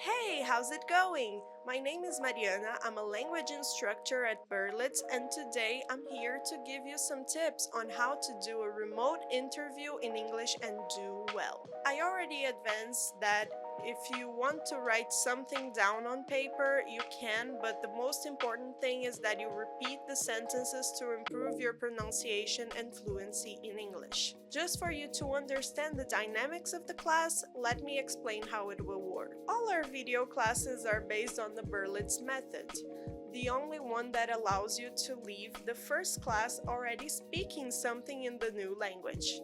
Hey, how's it going? My name is Mariana. I'm a language instructor at Berlitz, and today I'm here to give you some tips on how to do a remote interview in English and do well. I already advanced that if you want to write something down on paper, you can, but the most important thing is that you repeat the sentences to improve your pronunciation and fluency in English. Just for you to understand the dynamics of the class, let me explain how it will work. All our video classes are based on the Berlitz method, the only one that allows you to leave the first class already speaking something in the new language.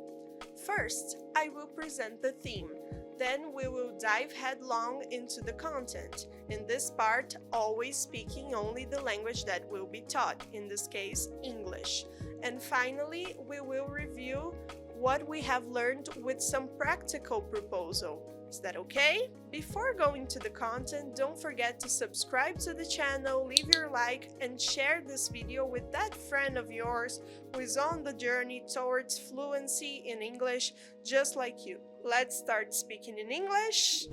First, I will present the theme. Then we will dive headlong into the content. In this part, always speaking only the language that will be taught, in this case, English. And finally, we will review what we have learned with some practical proposal. Is that okay? Before going to the content, don't forget to subscribe to the channel, leave your like, and share this video with that friend of yours who is on the journey towards fluency in English just like you. Let's start speaking in English.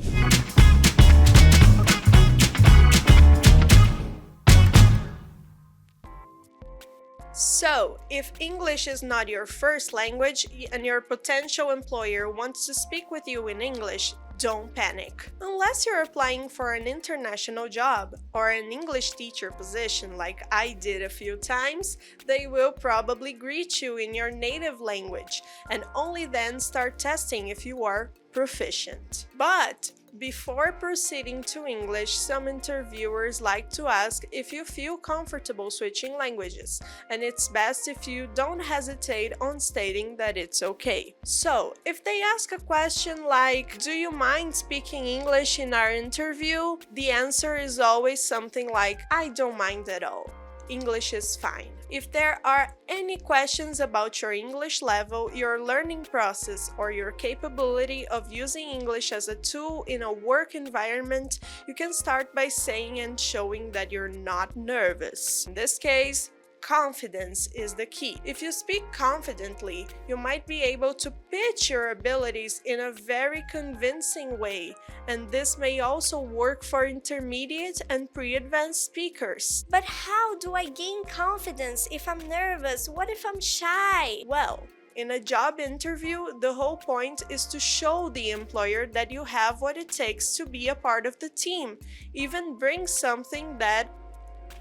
So, if English is not your first language and your potential employer wants to speak with you in English, don't panic. Unless you're applying for an international job or an English teacher position like I did a few times, they will probably greet you in your native language and only then start testing if you are proficient. But before proceeding to English, some interviewers like to ask if you feel comfortable switching languages, and it's best if you don't hesitate on stating that it's okay. So, if they ask a question like, "Do you mind speaking English in our interview?" the answer is always something like, "I don't mind at all. English is fine." If there are any questions about your English level, your learning process, or your capability of using English as a tool in a work environment, you can start by saying and showing that you're not nervous. In this case, confidence is the key. If you speak confidently, you might be able to pitch your abilities in a very convincing way, and this may also work for intermediate and pre-advanced speakers. But how do I gain confidence if I'm nervous? What if I'm shy? Well, in a job interview, the whole point is to show the employer that you have what it takes to be a part of the team, even bring something that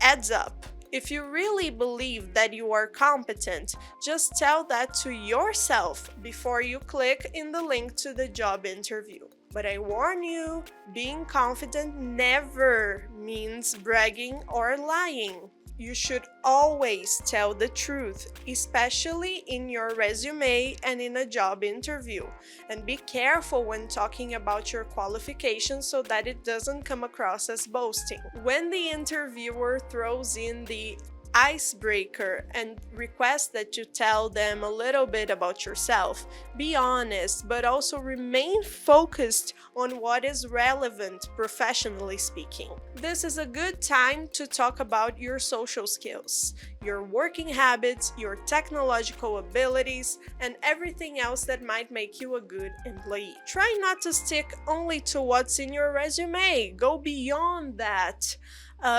adds up. If you really believe that you are competent, just tell that to yourself before you click in the link to the job interview. But I warn you, being confident never means bragging or lying. You should always tell the truth, especially in your resume and in a job interview. And be careful when talking about your qualifications so that it doesn't come across as boasting. When the interviewer throws in the icebreaker and request that you tell them a little bit about yourself, be honest, but also remain focused on what is relevant professionally speaking. This is a good time to talk about your social skills, your working habits, your technological abilities, and everything else that might make you a good employee. Try not to stick only to what's in your resume. Go beyond that.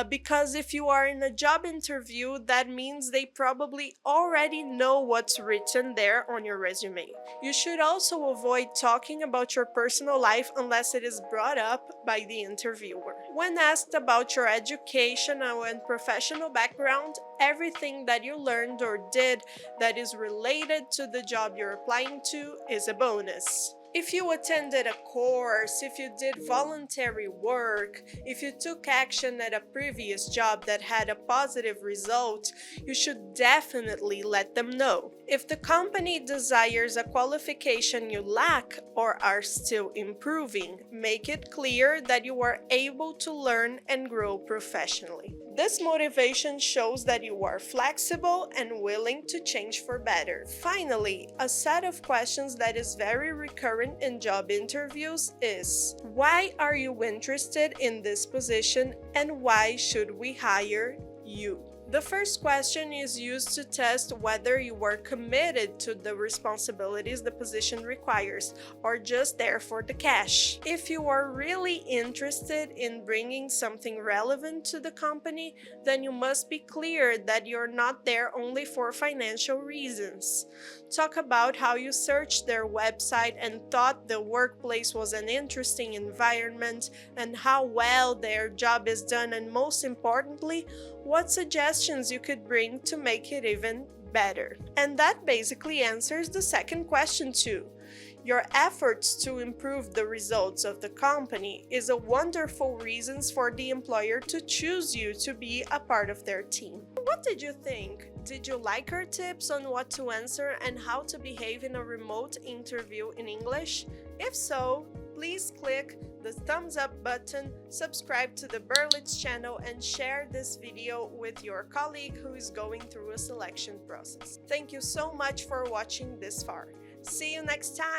Because if you are in a job interview, that means they probably already know what's written there on your resume. You should also avoid talking about your personal life unless it is brought up by the interviewer. When asked about your educational and professional background, everything that you learned or did that is related to the job you're applying to is a bonus. If you attended a course, if you did voluntary work, if you took action at a previous job that had a positive result, you should definitely let them know. If the company desires a qualification you lack or are still improving, make it clear that you are able to learn and grow professionally. This motivation shows that you are flexible and willing to change for better. Finally, a set of questions that is very recurrent in job interviews is: why are you interested in this position and why should we hire you? The first question is used to test whether you are committed to the responsibilities the position requires or just there for the cash. If you are really interested in bringing something relevant to the company, then you must be clear that you're not there only for financial reasons. Talk about how you searched their website and thought the workplace was an interesting environment and how well their job is done, and most importantly, what suggestions you could bring to make it even better. And that basically answers the second question too. Your efforts to improve the results of the company is a wonderful reason for the employer to choose you to be a part of their team. What did you think? Did you like our tips on what to answer and how to behave in a remote interview in English? If so, please click the thumbs up button, subscribe to the Berlitz channel, and share this video with your colleague who is going through a selection process. Thank you so much for watching this far. See you next time!